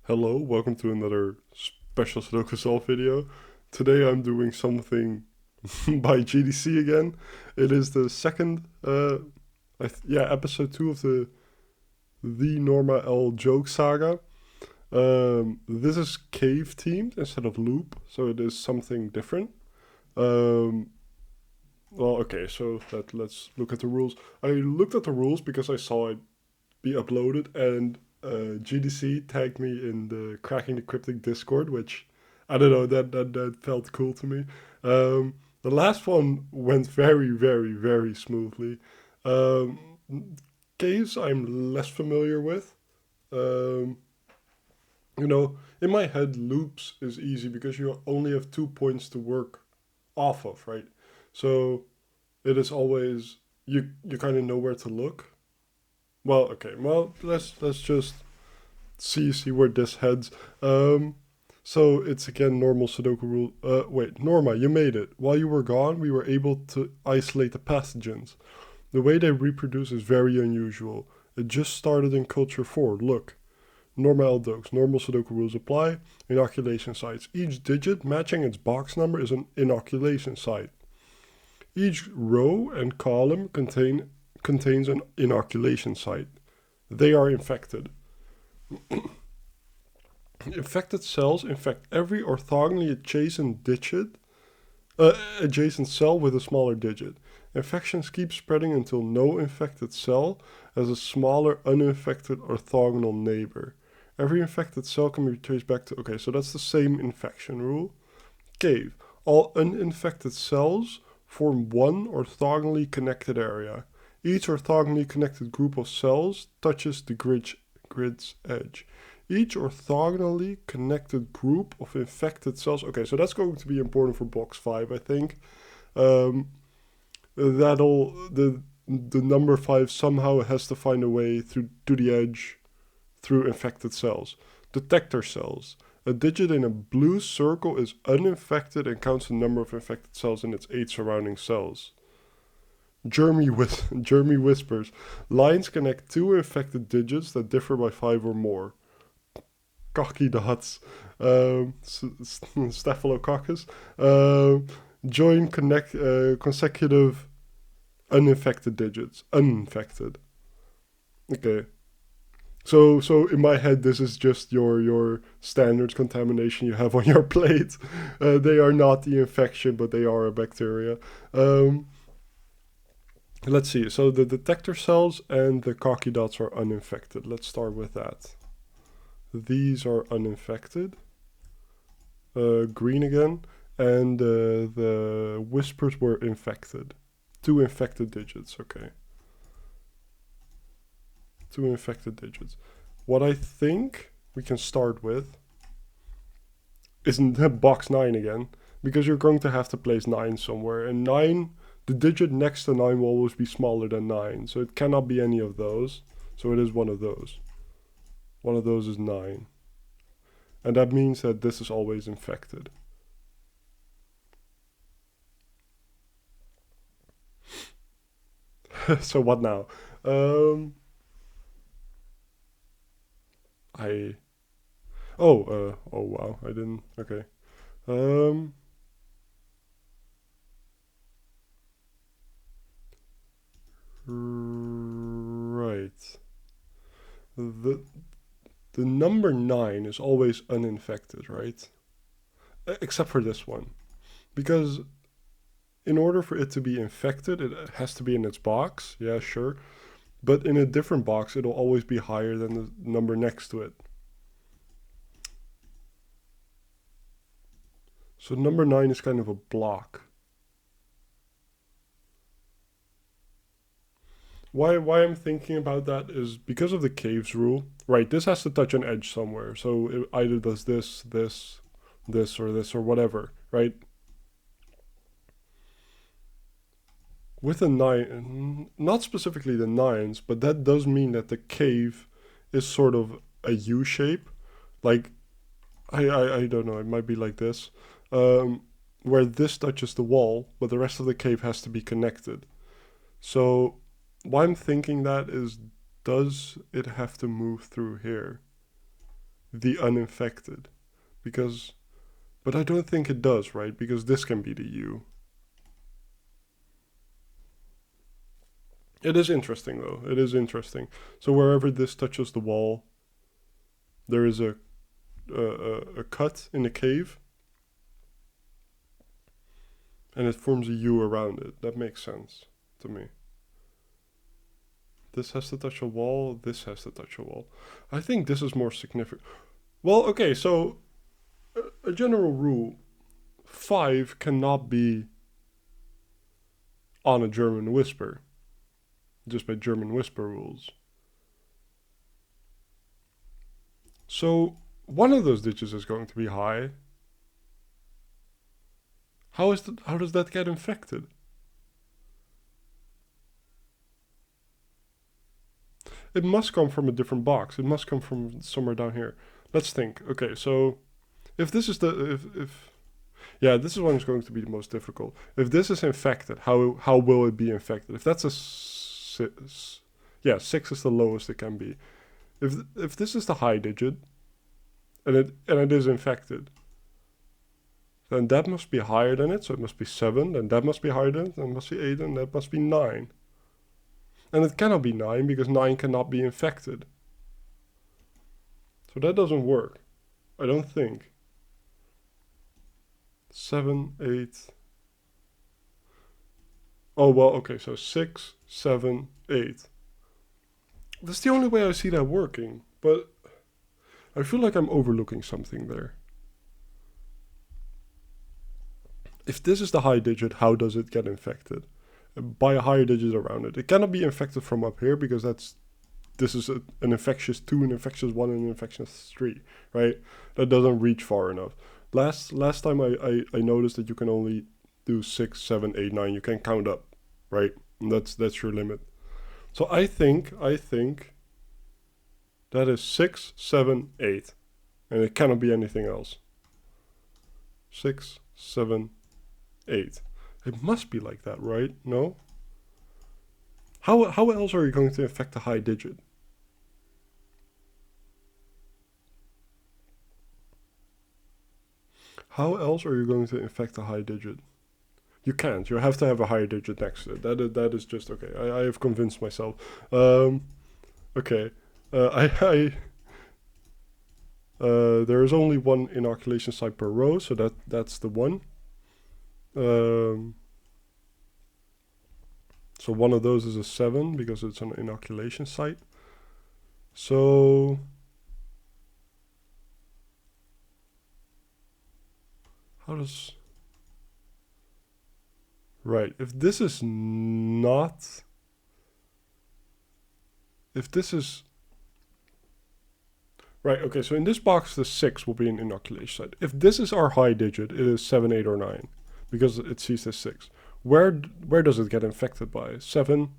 Hello, welcome to another special Sudoku Solve video. Today I'm doing something by GDC again. It is the second, episode 2 of the Norma L joke saga. This is cave themed instead of loop, so it is something different. Um, let's look at the rules. I looked at the rules because I saw it be uploaded, and GDC tagged me in the Cracking the Cryptic Discord, which I don't know, that felt cool to me. The last one went very, very, very smoothly. Um, Caves I'm less familiar with. Um, in my head, loops is easy because you only have 2 points to work off of, right? So it is always you kind of know where to look. Well, okay. Well, let's just see where this heads. So it's again normal Sudoku rule. Wait, Norma, you made it. While you were gone, we were able to isolate the pathogens. The way they reproduce is very unusual. It just started in Culture 4. Look. Norma L-Dokes. Normal Sudoku rules apply. Inoculation sites. Each digit matching its box number is an inoculation site. Each row and column contains an inoculation site. They are infected. Infected cells infect every orthogonally adjacent cell with a smaller digit. Infections keep spreading until no infected cell has a smaller uninfected orthogonal neighbor. Every infected cell can be traced back to... Okay, so that's the same infection rule. Cave. All uninfected cells form one orthogonally connected area. Each orthogonally connected group of cells touches the grid's edge. Each orthogonally connected group of infected cells. Okay, so that's going to be important for box 5, I think. The number 5 somehow has to find a way through to the edge through infected cells. Detector cells. A digit in a blue circle is uninfected and counts the number of infected cells in its 8 surrounding cells. Jeremy whispers. Lines connect two infected digits that differ by 5 or more. Cocky dots. Staphylococcus. Join consecutive uninfected digits. Uninfected. Okay. So in my head, this is just your standard contamination you have on your plate. They are not the infection, but they are a bacteria. Let's see. So the detector cells and the cocky dots are uninfected. Let's start with that. These are uninfected. Green again. And the whispers were infected. 2 infected digits. Okay. 2 infected digits. What I think we can start with is box 9 again, because you're going to have to place 9 somewhere, and 9, the digit next to 9 will always be smaller than 9, so it cannot be any of those, so it is one of those. One of those is 9. And that means that this is always infected. So what now? Oh wow, I didn't. Okay. Right. The number 9 is always uninfected, right? Except for this one. Because in order for it to be infected, it has to be in its box. Yeah, sure. But in a different box, it'll always be higher than the number next to it. So number 9 is kind of a block. Why I'm thinking about that is because of the caves rule. Right, this has to touch an edge somewhere. So it either does this, or whatever, right? With the 9, not specifically the 9s, but that does mean that the cave is sort of a U shape. Like, I don't know, it might be like this. Where this touches the wall, but the rest of the cave has to be connected. So why I'm thinking that is, does it have to move through here? the uninfected. Because, but I don't think it does, right? Because this can be the U. It is interesting though. It is interesting. So wherever this touches the wall, there is a cut in the cave, and it forms a U around it. That makes sense to me. This has to touch a wall. This has to touch a wall. I think this is more significant. Well, okay, so a general rule: 5 cannot be on a German whisper, just by German whisper rules. So one of those digits is going to be high. How does that get infected? It must come from a different box. It must come from somewhere down here. Let's think. Okay, so if this is if yeah, this is one is going to be the most difficult. If this is infected, how will it be infected? If that's a 6, yeah, 6 is the lowest it can be. If this is the high digit, and it is infected, then that must be higher than it, so it must be 7, then that must be higher than it, then it must be 8, and that must be 9. And it cannot be 9 because 9 cannot be infected. So that doesn't work. I don't think. 7, 8. Oh, well, okay, so 6, 7, 8. That's the only way I see that working, but I feel like I'm overlooking something there. If this is the high digit, how does it get infected? By a higher digit around it. It cannot be infected from up here because this is an infectious 2, an infectious 1, and an infectious 3, right? That doesn't reach far enough. Last time I noticed that you can only do 6, 7, 8, 9. You can count up, right? And that's your limit. So I think that is 6, 7, 8. And it cannot be anything else. 6, 7, 8. It must be like that, right? No? How else are you going to infect a high digit? How else are you going to infect a high digit? You can't. You have to have a higher digit next to it. That is just okay. I have convinced myself. Okay. There is only one inoculation site per row, so that's the one. So one of those is a 7 because it's an inoculation site. So how does... Right, if this is not... If this is... Right, okay, so in this box the 6 will be an inoculation site. If this is our high digit, it is 7, 8, or 9. Because it sees this 6. Where does it get infected by? 7,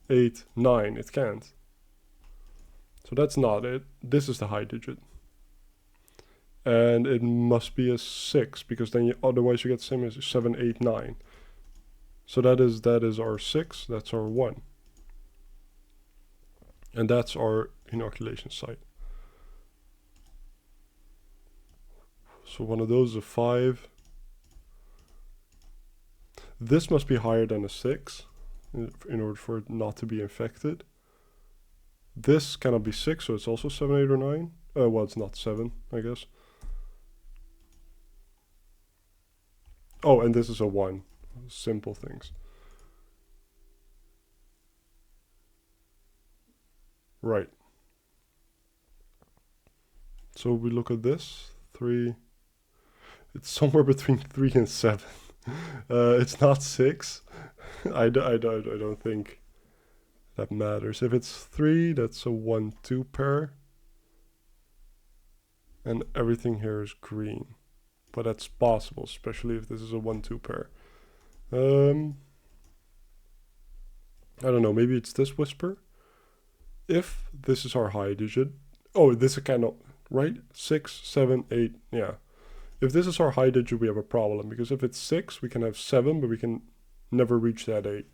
8, 9. It can't. So that's not it. This is the high digit. And it must be a 6, because then otherwise you get the same as 7, 8, 9. So that is our 6, that's our 1. And that's our inoculation site. So one of those is a 5. This must be higher than a 6 in order for it not to be infected. This cannot be 6, so it's also 7, 8, or 9. Well, it's not 7, I guess. Oh, and this is a 1. Simple things. Right. So we look at this. 3. It's somewhere between 3 and 7. It's not 6. I don't think that matters. If it's 3, that's a 1, 2 pair. And everything here is green. But that's possible, especially if this is a 1, 2 pair. I don't know, maybe it's this whisper. If this is our high digit, oh, this cannot, right? 6, 7, 8, yeah. If this is our high digit, we have a problem, because if it's 6, we can have 7, but we can never reach that 8.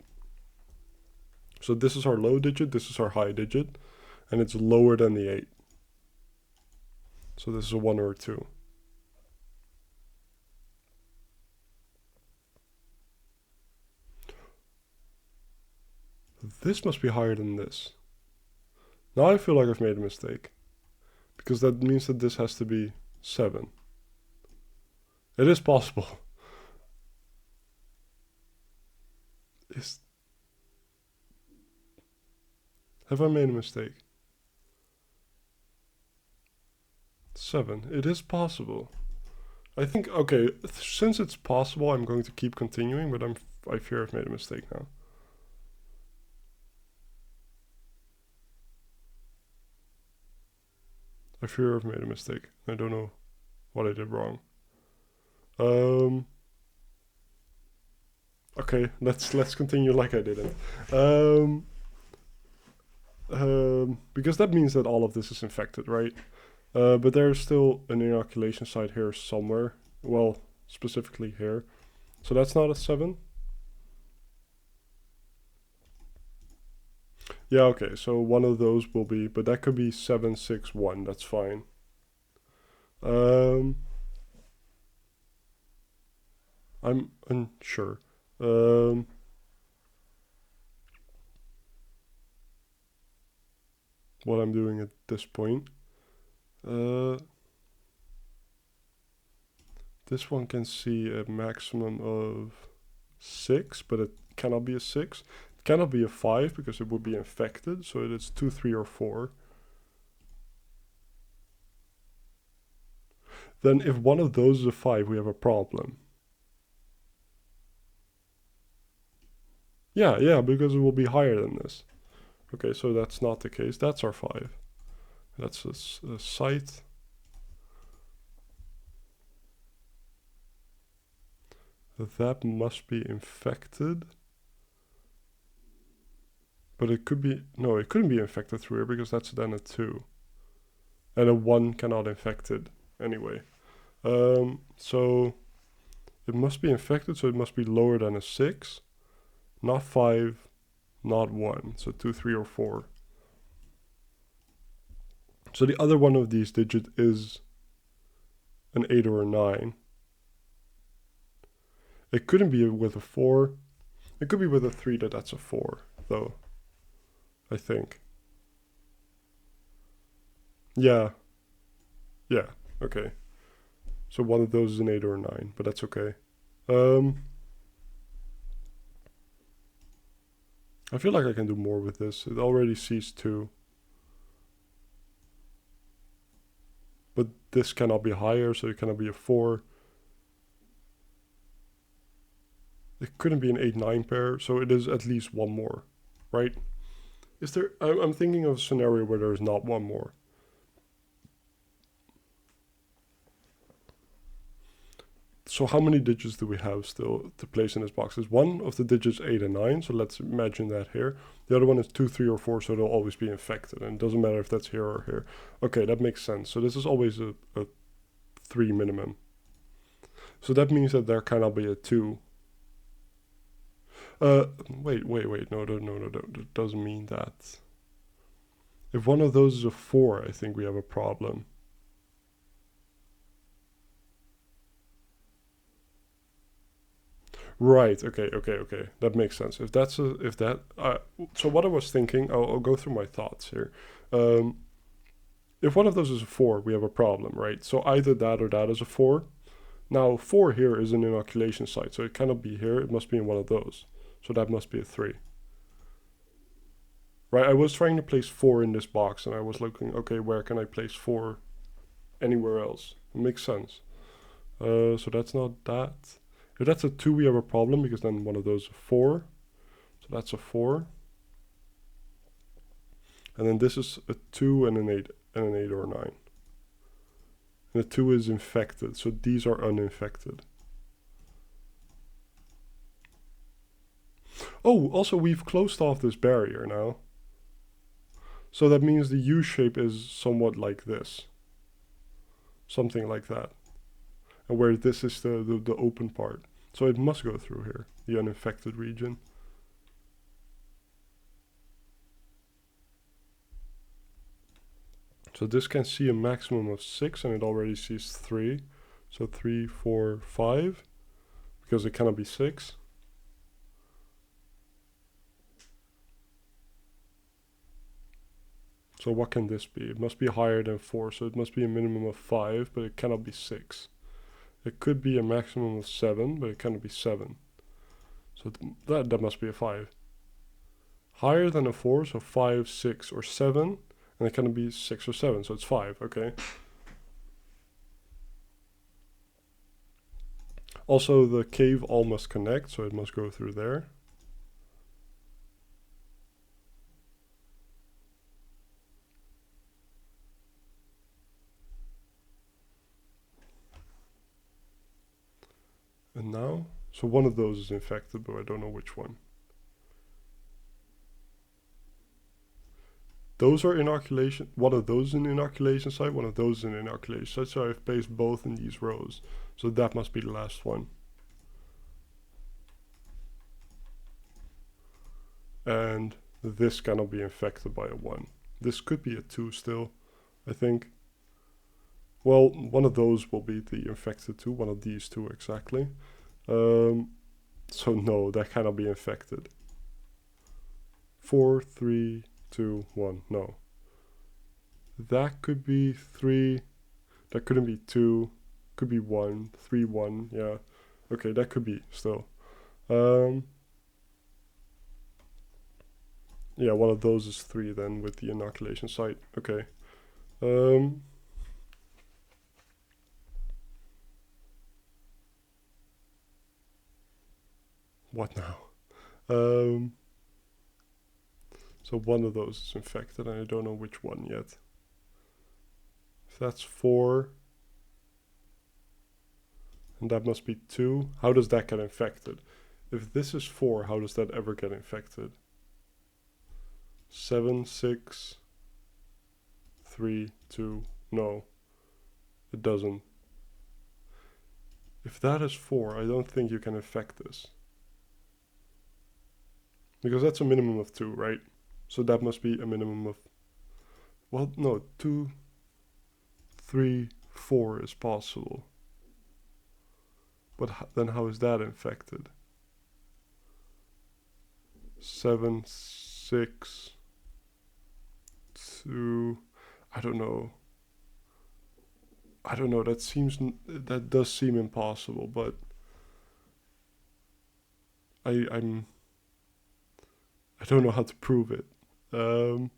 So this is our low digit, this is our high digit, and it's lower than the 8. So this is a 1 or a 2. This must be higher than this. Now I feel like I've made a mistake. Because that means that this has to be 7. It is possible. Have I made a mistake? 7. It is possible. I think, okay, since it's possible, I'm going to keep continuing, but I fear I've made a mistake now. I fear I've made a mistake. I don't know what I did wrong. Okay, let's continue like I didn't. Because that means that all of this is infected, right? But there's still an inoculation site here somewhere. Well, specifically here. So that's not a 7. Yeah, okay, so one of those will be, but that could be 7, 6, 1. That's fine. I'm unsure. What I'm doing at this point. This one can see a maximum of 6, but it cannot be a 6. It cannot be a 5 because it would be infected, so it's 2, 3, or 4. Then if one of those is a 5, we have a problem. Yeah, because it will be higher than this. Okay, so that's not the case. That's our 5. That's a site. That must be infected. But it could be, no, it couldn't be infected through here because that's then a 2. And a 1 cannot infect it anyway. So it must be infected, so it must be lower than a 6. Not 5, not 1. So 2, 3, or 4. So the other one of these digits is an 8 or a 9. It couldn't be with a 4. It could be with a 3 that's a 4, though. I think. Yeah. Yeah, okay. So one of those is an 8 or a 9, but that's okay. I feel like I can do more with this. It already sees 2. But this cannot be higher, so it cannot be a 4. It couldn't be an 8-9 pair, so it is at least one more, right? Is there... I'm thinking of a scenario where there is not one more. So how many digits do we have still to place in this box? Is one of the digits 8 and 9, so let's imagine that here. The other one is 2, 3, or 4, so they'll always be infected, and it doesn't matter if that's here or here. Okay, that makes sense. So this is always a 3 minimum. So that means that there cannot be a 2. Wait, no, that doesn't mean that. If one of those is a 4, I think we have a problem. Right, okay. That makes sense. If that's so what I was thinking, I'll go through my thoughts here. If one of those is a 4, we have a problem, right? So either that or that is a 4. Now, 4 here is an inoculation site, so it cannot be here. It must be in one of those. So that must be a 3. Right, I was trying to place 4 in this box, and I was looking, okay, where can I place 4 anywhere else? It makes sense. So that's not that. If that's a 2, we have a problem, because then one of those is a 4. So that's a 4. And then this is a 2 and an 8, and an 8 or a 9. And the 2 is infected, so these are uninfected. Oh, also we've closed off this barrier now. So that means the U shape is somewhat like this. Something like that. And where this is the open part. So it must go through here, the uninfected region. So this can see a maximum of 6 and it already sees 3. So 3, 4, 5, because it cannot be 6. So what can this be? It must be higher than 4, so it must be a minimum of 5, but it cannot be 6. It could be a maximum of 7, but it cannot be 7. So that must be a 5. Higher than a 4, so 5, 6, or 7, and it cannot be 6 or 7, so it's 5, okay. Also, the cave all must connect, so it must go through there. And now, so one of those is infected, but I don't know which one. Those are inoculation, one of those is an inoculation site, one of those is an inoculation site, so I've placed both in these rows. So that must be the last one. And this cannot be infected by a 1. This could be a 2 still, I think. Well, one of those will be the infected 2, one of these 2 exactly. So no, that cannot be infected. 4, 3, 2, 1, no. That could be 3, that couldn't be 2, could be 1, 3, 1, yeah. Okay, that could be still. Yeah, one of those is 3 then with the inoculation site, okay. What now? So one of those is infected and I don't know which one yet. If that's 4, and that must be 2, how does that get infected? If this is 4, how does that ever get infected? 7, 6, 3, 2, no, it doesn't. If that is 4, I don't think you can infect this. Because that's a minimum of 2, right? So that must be a minimum of, well, no, 2, 3, 4 is possible. But then how is that infected? 7, 6, 2, I don't know. I don't know, that does seem impossible, but I don't know how to prove it. I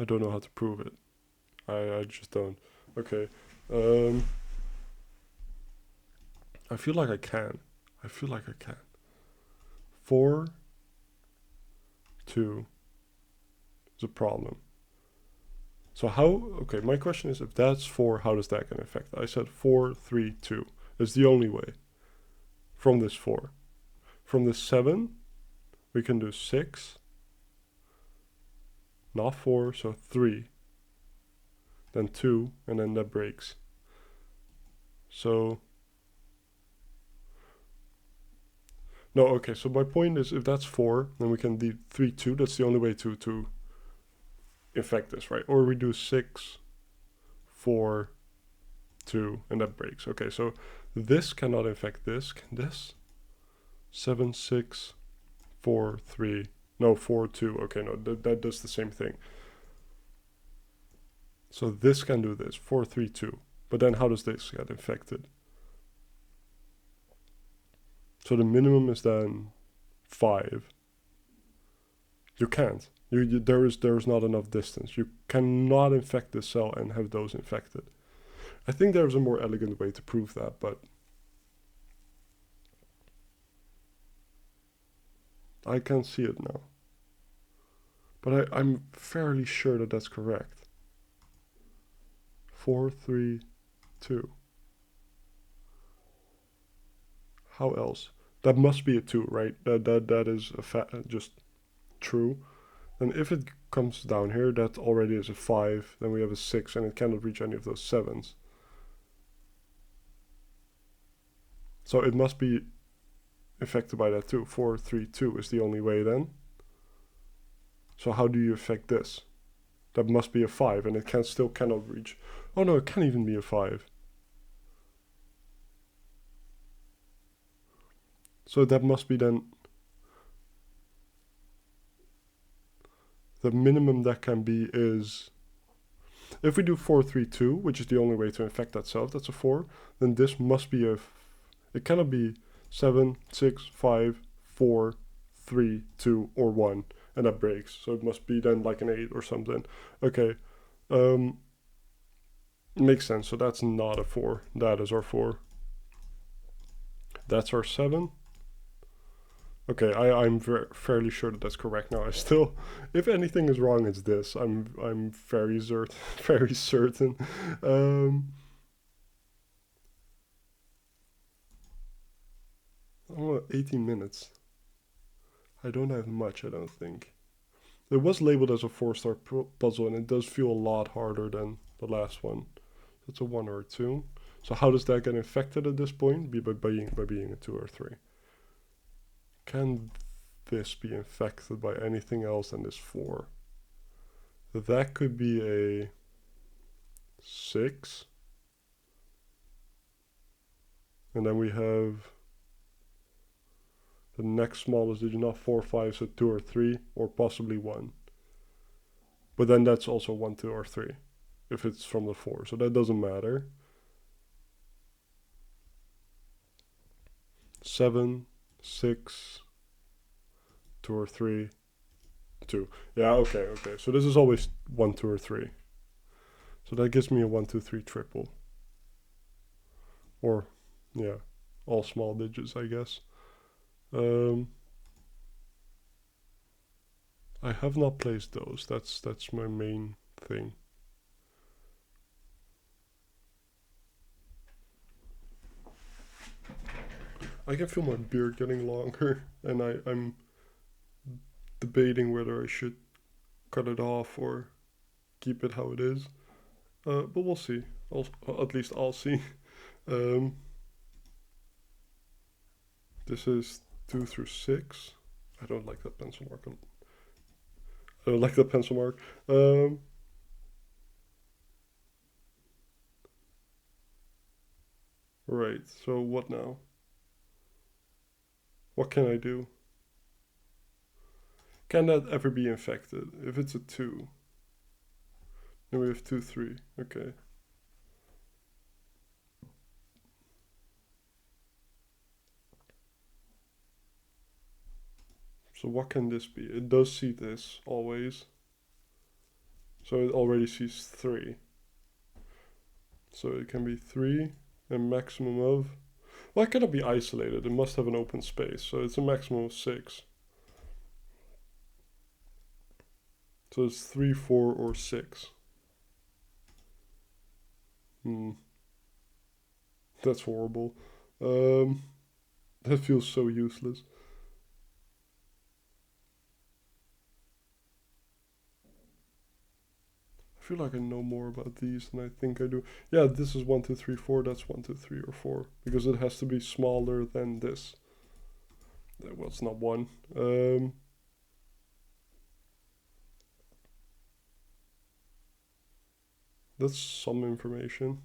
don't know how to prove it. I just don't. Okay. I feel like I can. 4, 2 is a problem. So how, okay, my question is, if that's 4, how does that get infected? I said 4, 3, 2. It's the only way. From this 4. From this 7, we can do 6. Not 4, so 3. Then 2, and then that breaks. So, no, okay, so my point is, if that's 4, then we can do 3, 2. That's the only way to infect this, right? Or we do 6, 4, 2, and that breaks. Okay, so this cannot infect this. Can this? 7, 6, 4, 3. No, 4, 2. Okay, no, that does the same thing. So this can do this, 4, 3, 2. But then how does this get infected? So the minimum is then 5. You can't. There is not enough distance. You cannot infect this cell and have those infected. I think there's a more elegant way to prove that, but I can't see it now. But I'm fairly sure that that's correct. 4, 3, 2. How else? That must be a 2, right? That is just true. And if it comes down here, that already is a 5. Then we have a 6, and it cannot reach any of those 7s. So it must be affected by that too. 4, 3, 2 is the only way then. So how do you affect this? That must be a 5, and it still cannot reach. Oh no, it can't even be a 5. So that must be then the minimum that can be is, if we do 4, 3, 2, which is the only way to infect that self, that's a 4, then this must be it cannot be 7, 6, 5, 4, 3, 2, or 1, and that breaks. So it must be then like an 8 or something. Okay, makes sense. So that's not a 4. That is our 4. That's our 7. Okay, I'm fairly sure that that's correct now. I still, if anything is wrong, it's this. I'm very very certain. Oh, 18 minutes. I don't have much, I don't think. It was labeled as a 4-star puzzle, and it does feel a lot harder than the last one. It's a 1 or a 2. So how does that get infected at this point? By being a 2 or 3. Can this be infected by anything else than this 4? That could be a 6. And then we have the next smallest digit, not 4, 5, so 2 or 3, or possibly 1. But then that's also 1, 2, or 3, if it's from the 4, so that doesn't matter. 7, 6, 2 or 3, 2. Yeah, okay. So this is always 1, 2, or 3. So that gives me a 1, 2, 3 triple. Or, yeah, all small digits, I guess. I have not placed those. That's my main thing. I can feel my beard getting longer, and I'm debating whether I should cut it off or keep it how it is. But we'll see. At least I'll see. This is 2 through 6. I don't like that pencil mark. I don't like that pencil mark. Right, so what now? What can I do? Can that ever be infected? If it's a 2. Then we have 2, 3. Okay. So what can this be? It does see this, always. So it already sees 3. So it can be 3, a maximum of... Well, it cannot be isolated. It must have an open space. So it's a maximum of 6. So it's 3, 4, or 6. That's horrible. That feels so useless. I feel like I know more about these than I think I do. Yeah, this is 1, 2, 3, 4. That's 1, 2, 3, or 4. Because it has to be smaller than this. Well, it's not 1. That's some information.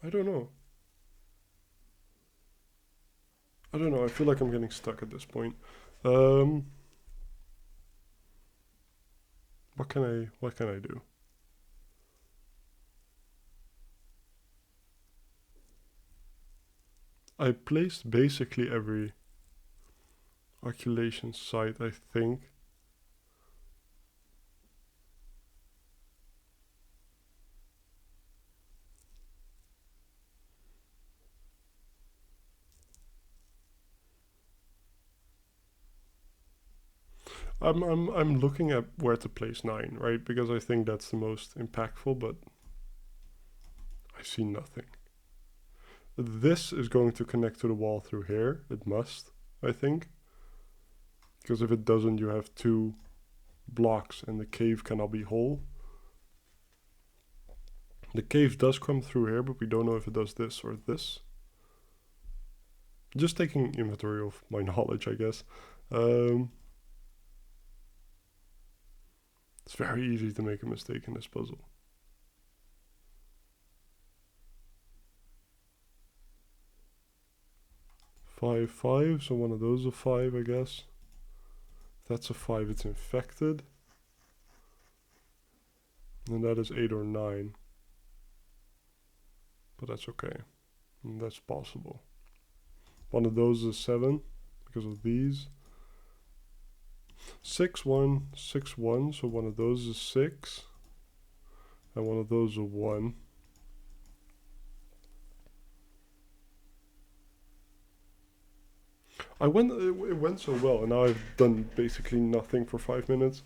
I don't know. I feel like I'm getting stuck at this point. What can I do? I placed basically every articulation site, I think. I'm looking at where to place 9, right? Because I think that's the most impactful, but I see nothing. This is going to connect to the wall through here. It must, I think. Because if it doesn't, you have 2 blocks and the cave cannot be whole. The cave does come through here, but we don't know if it does this or this. Just taking inventory of my knowledge, I guess. It's very easy to make a mistake in this puzzle. 5, 5, so one of those a 5, I guess. If that's a 5, it's infected. And that is 8 or 9. But that's okay. And that's possible. One of those is 7, because of these. 6, 1, 6, 1, so one of those is 6. And one of those is 1. It went so well, and now I've done basically nothing for 5 minutes.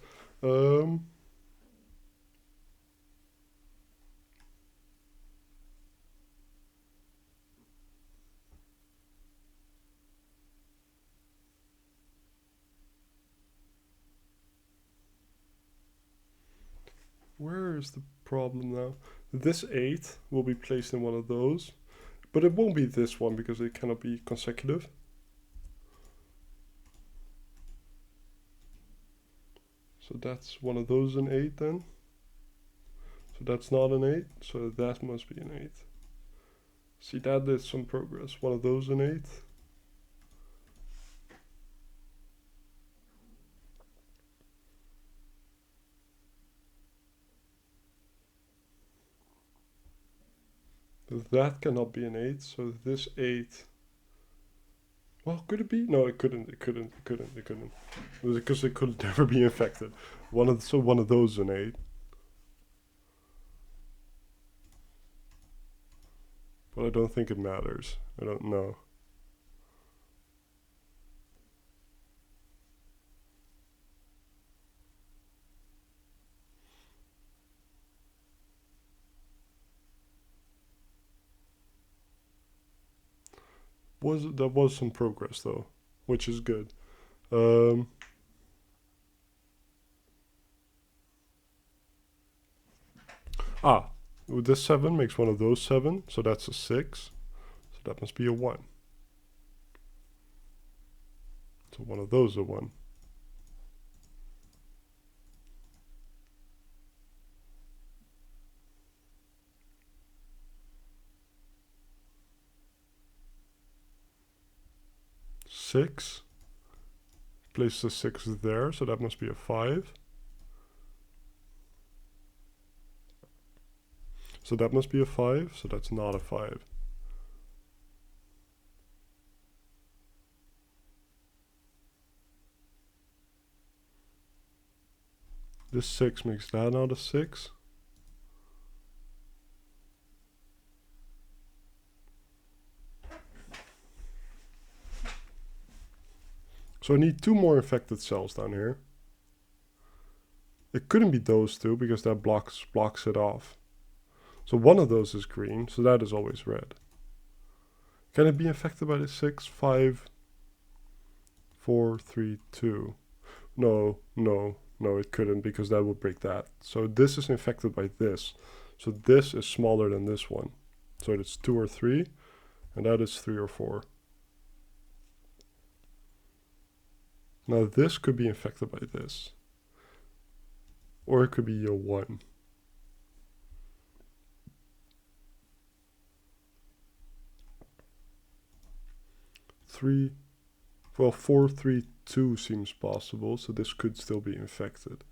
Where is the problem now? This 8 will be placed in one of those, but it won't be this one because it cannot be consecutive. So that's one of those an 8 then. So that's not an 8, so that must be an 8. See, that did some progress. One of those an 8. That cannot be an 8, so this 8... Well, could it be? No, it couldn't. It couldn't. Because it could never be infected. So one of those an 8. But I don't think it matters. I don't know. There was some progress though, which is good. This 7 makes one of those 7, so that's a 6. So that must be a 1. So one of those a 1. Six. Place the 6 there, so that must be a 5. So that must be a 5, so that's not a 5. This 6 makes that not a 6. So I need 2 more infected cells down here. It couldn't be those 2 because that blocks it off. So one of those is green, so that is always red. Can it be infected by the 6, 5, 4, 3, 2? No, it couldn't because that would break that. So this is infected by this. So this is smaller than this one. So it's 2 or 3, and that is 3 or 4. Now this could be infected by this. Or it could be a 1. 3, well, 4, 3, 2 seems possible, so this could still be infected.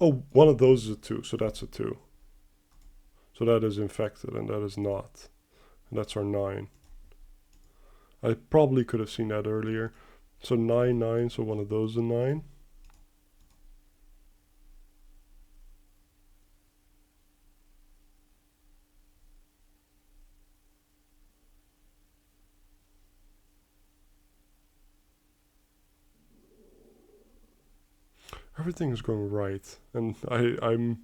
Oh, one of those is a 2, so that's a 2. So that is infected, and that is not. And that's our 9. I probably could have seen that earlier. So 9, 9, so one of those is a 9. Everything is going right, and I'm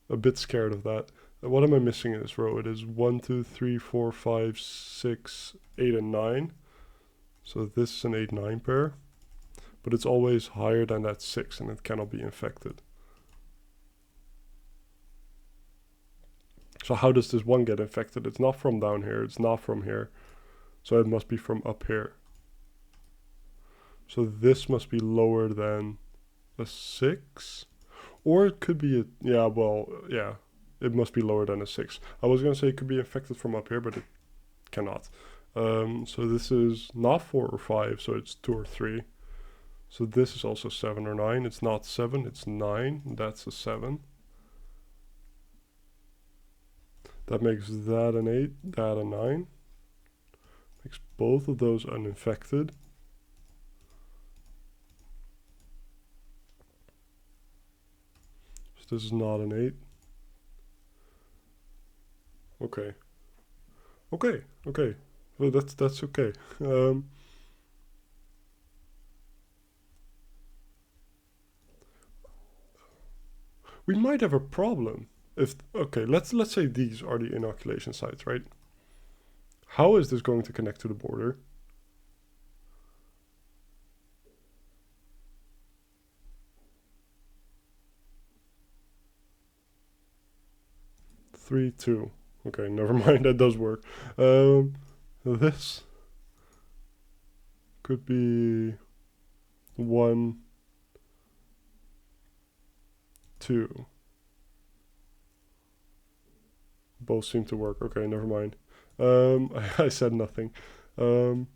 a bit scared of that. What am I missing in this row? It is 1, 2, 3, 4, 5, 6, 8, and 9. So this is an 8, 9 pair. But it's always higher than that 6, and it cannot be infected. So how does this one get infected? It's not from down here, it's not from here. So it must be from up here. So this must be lower than a 6. Or it could be a, yeah, well, yeah. It must be lower than a 6. I was going to say it could be infected from up here, but it cannot. So this is not 4 or 5, so it's 2 or 3. So this is also 7 or 9. It's not 7, it's 9. That's a 7. That makes that an 8, that a 9. Makes both of those uninfected. So this is not an 8. Okay. Okay, okay. Well, that's okay. We might have a problem if, okay, let's say these are the inoculation sites, right? How is this going to connect to the border? 3, 2. Okay, never mind, that does work. This could be 1, 2. Both seem to work. Okay, never mind. I said nothing. One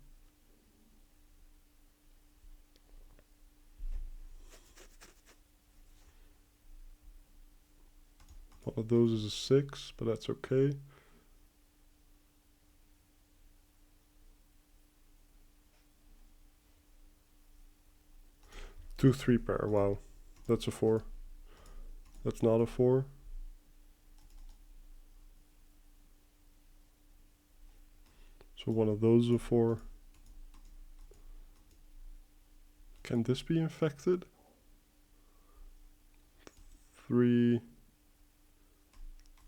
of those is a 6, but that's okay. Two, 3 pair. Wow, that's a 4. That's not a 4. So one of those is a 4. Can this be infected? 3,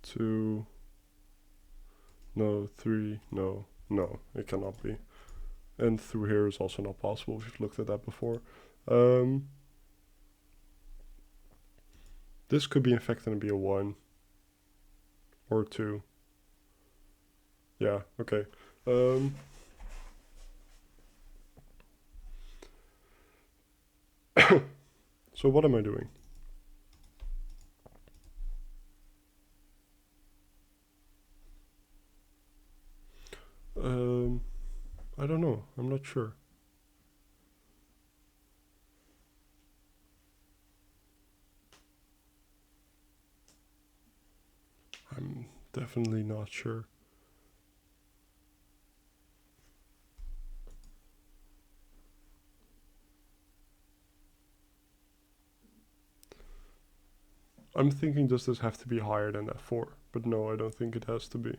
2. No, 3. No, no, it cannot be. And through here is also not possible. We've looked at that before. This could be infected and be a 1 or 2. Yeah, okay. So what am I doing? I don't know. I'm not sure. I'm definitely not sure. I'm thinking, does this have to be higher than that 4? But no, I don't think it has to be.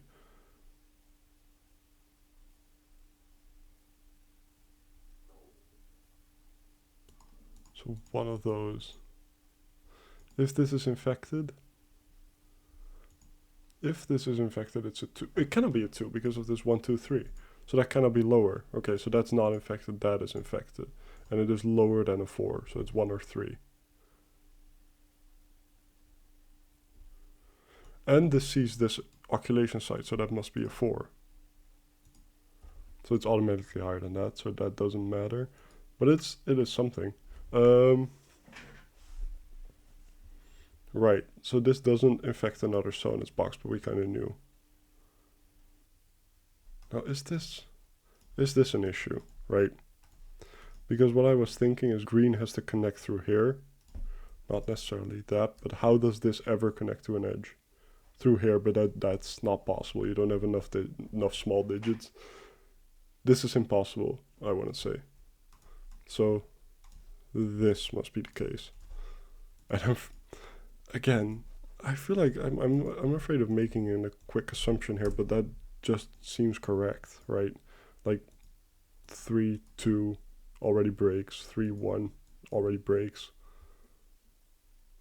So one of those. If this is infected, it's a 2. It cannot be a 2 because of this 1, 2, 3. So that cannot be lower. Okay, so that's not infected, that is infected. And it is lower than a 4, so it's 1 or 3. And this sees this oculation site, so that must be a 4. So it's automatically higher than that, so that doesn't matter. But it is something. Right, so this doesn't infect another cell in its box, but we kind of knew. Now, is this an issue, right? Because what I was thinking is green has to connect through here. Not necessarily that, but how does this ever connect to an edge? Through here, but that's not possible. You don't have enough small digits. This is impossible, I want to say. So this must be the case. And again, I feel like I'm afraid of making a quick assumption here, but that just seems correct, right? Like 3, 2 already breaks, 3, 1 already breaks.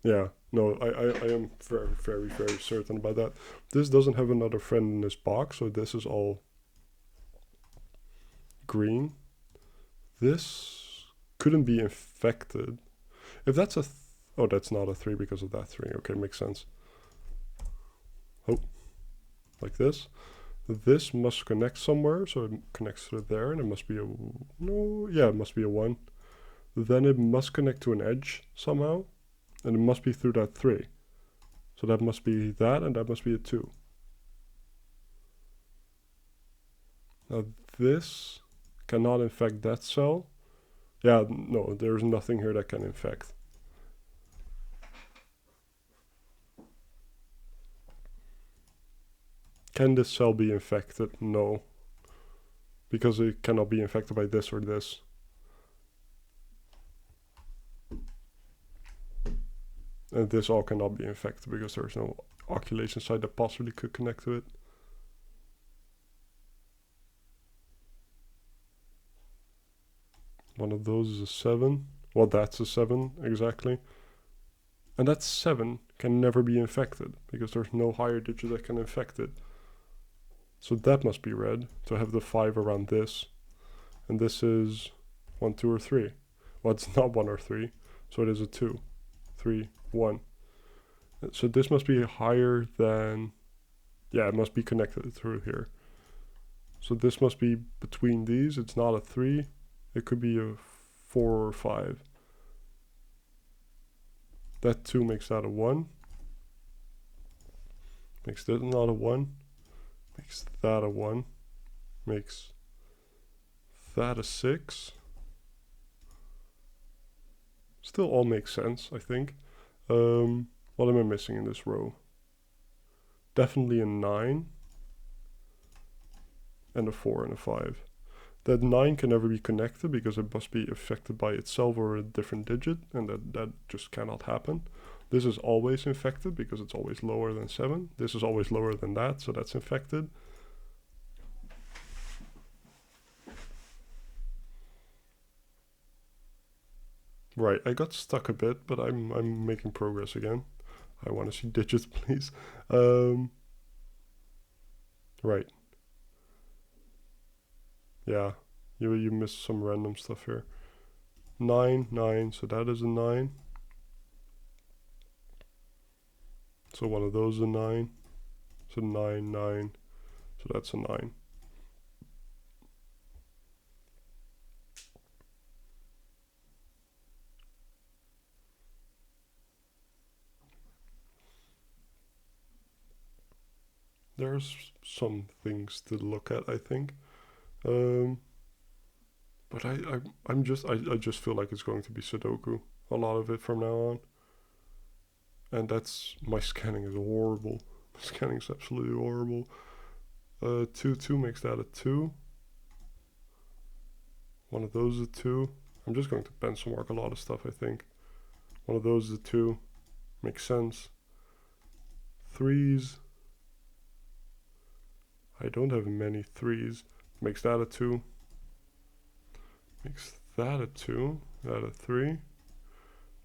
Yeah, no, I am very, very, very certain about that. This doesn't have another friend in this box, so this is all green. This couldn't be infected. If that's a... oh, that's not a 3 because of that 3. Okay, makes sense. Oh. like this. This must connect somewhere, so it connects to there, and it must be a, no, yeah, it must be a 1. Then it must connect to an edge somehow, and it must be through that 3. So that must be that, and that must be a 2. Now this cannot infect that cell. Yeah, no, there's nothing here that can infect. Can this cell be infected? No. Because it cannot be infected by this or this. And this all cannot be infected because there's no oculation site that possibly could connect to it. One of those is a 7. Well, that's a 7, exactly. And that 7 can never be infected because there's no higher digit that can infect it. So that must be red to have the 5 around this. And this is 1, 2, or 3. Well, it's not 1 or 3, so it is a 2, 3, 1. So this must be higher than, yeah, it must be connected through here. So this must be between these. It's not a 3. It could be a 4 or 5. That 2 makes that a 1. Makes this not a 1. Makes that a 1. Makes that a 6. Still all makes sense, I think. What am I missing in this row? Definitely a 9. And a 4 and a 5. That 9 can never be connected because it must be affected by itself or a different digit, and that just cannot happen. This is always infected because it's always lower than 7. This is always lower than that, so that's infected. Right, I got stuck a bit, but I'm making progress again. I want to see digits, please. Right. Yeah, you missed some random stuff here. 9, 9, so that is a 9. So one of those is a 9. So 9, 9. So that's a 9. There's some things to look at, I think. But I just feel like it's going to be Sudoku. A lot of it from now on. And that's, my scanning is horrible. My scanning is absolutely horrible. 2, 2 makes that a 2. One of those is a 2. I'm just going to pencil mark a lot of stuff, I think. One of those is a 2. Makes sense. 3s. I don't have many 3s. Makes that a 2. Makes that a 2. That a 3.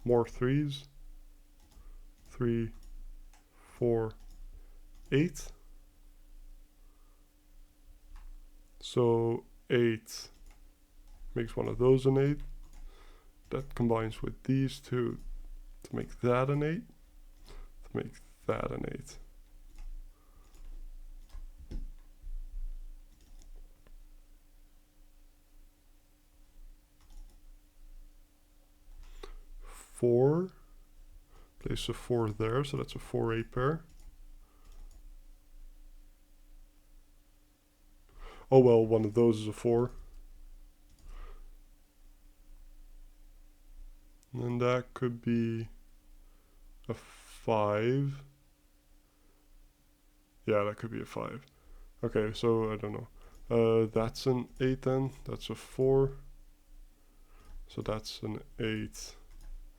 More 3s. 3, 4, 8. So 8 makes one of those an 8. That combines with these two to make that an 8. To make that an 8. Four. Place a 4 there, so that's a 4-8 pair. Oh well, one of those is a 4. And that could be a 5. Yeah, that could be a 5. Okay, so I don't know. That's an 8 then. That's a 4. So that's an 8.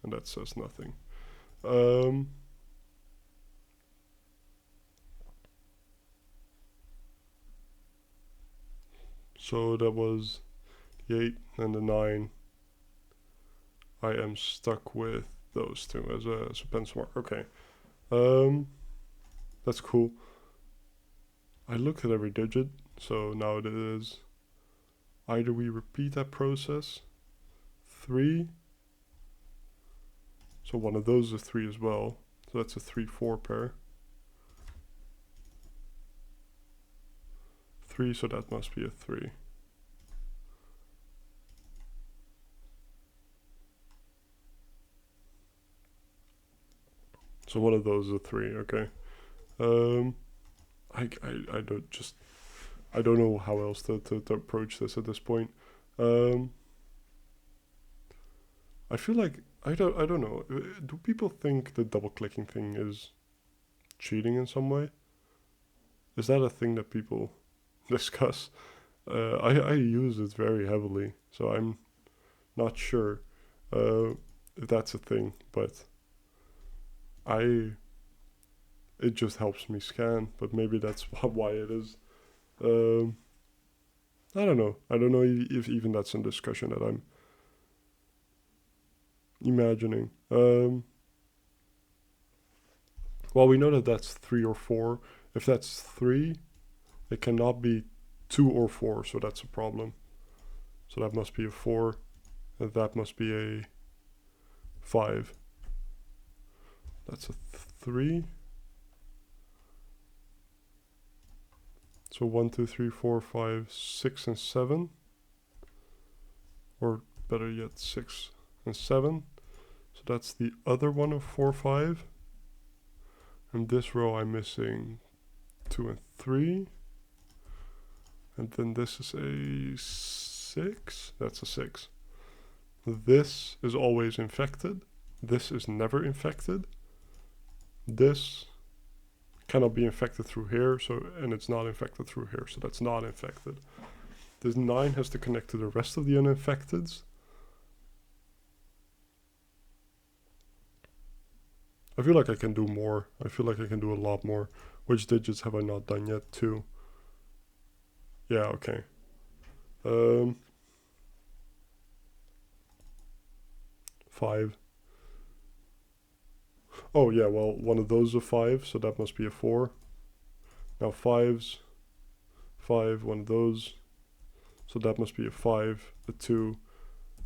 And that says nothing. So that was the 8 and the 9. I am stuck with those two as a pencil mark. Okay. That's cool. I looked at every digit, so now it is either we repeat that process. 3. So one of those is 3 as well. So that's a 3-4 pair. 3, so that must be a 3. So one of those is a 3, okay. I don't know how else to approach this at this point. I feel like I don't know. Do people think the double clicking thing is cheating in some way? Is that a thing that people discuss? I use it very heavily, so I'm not sure if that's a thing, but it just helps me scan, but maybe that's why it is. Um, I don't know. I don't know if even that's a discussion that I'm imagining. Well, we know that that's 3 or 4. If that's 3, it cannot be 2 or 4, so that's a problem. So that must be a 4, and that must be a 5. That's a 3. So 1, 2, 3, 4, 5, 6, and 7. Or better yet, 6 and 7. So that's the other one of 4, 5. And this row I'm missing 2 and 3. And then this is a 6. That's a 6. This is always infected. This is never infected. This cannot be infected through here, and it's not infected through here, so that's not infected. This 9 has to connect to the rest of the uninfecteds. I feel like I can do more. I feel like I can do a lot more. Which digits have I not done yet? 2. Yeah, okay. 5. Oh yeah, well, one of those is a 5, so that must be a 4. Now 5s. 5, one of those. So that must be a 5, a 2,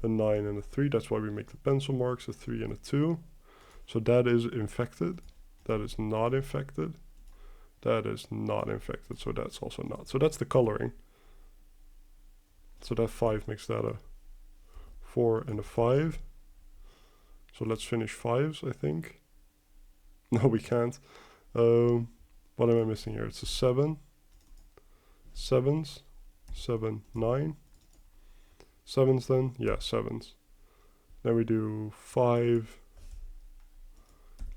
a 9, and a 3. That's why we make the pencil marks, a 3 and a 2. So that is infected. That is not infected. That is not infected, so that's also not. So that's the coloring. So that 5 makes that a 4 and a 5. So let's finish 5s, I think. No, we can't. What am I missing here? It's a 7. 7s. 7, 9. 7s then? Yeah, 7s. Then we do 5.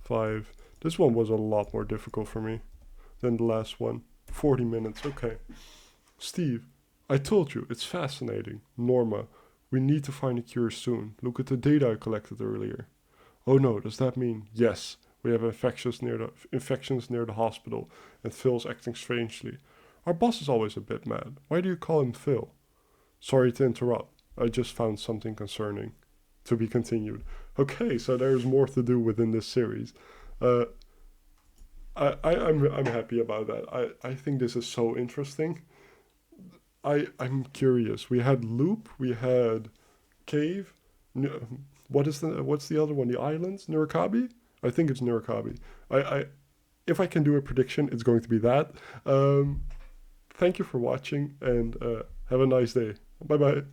5. This one was a lot more difficult for me than the last one. 40 minutes, okay. Steve, I told you, it's fascinating. Norma, we need to find a cure soon. Look at the data I collected earlier. Oh no, does that mean? Yes, we have infections near the hospital, and Phil's acting strangely. Our boss is always a bit mad. Why do you call him Phil? Sorry to interrupt. I just found something concerning. To be continued. Okay, so there's more to do within this series. I'm happy about that. I think this is so interesting. I'm curious. We had loop, we had cave. What's the other one? The islands? Nurikabi? I think it's Nurikabi. If I can do a prediction, it's going to be that. Thank you for watching, and have a nice day. Bye bye.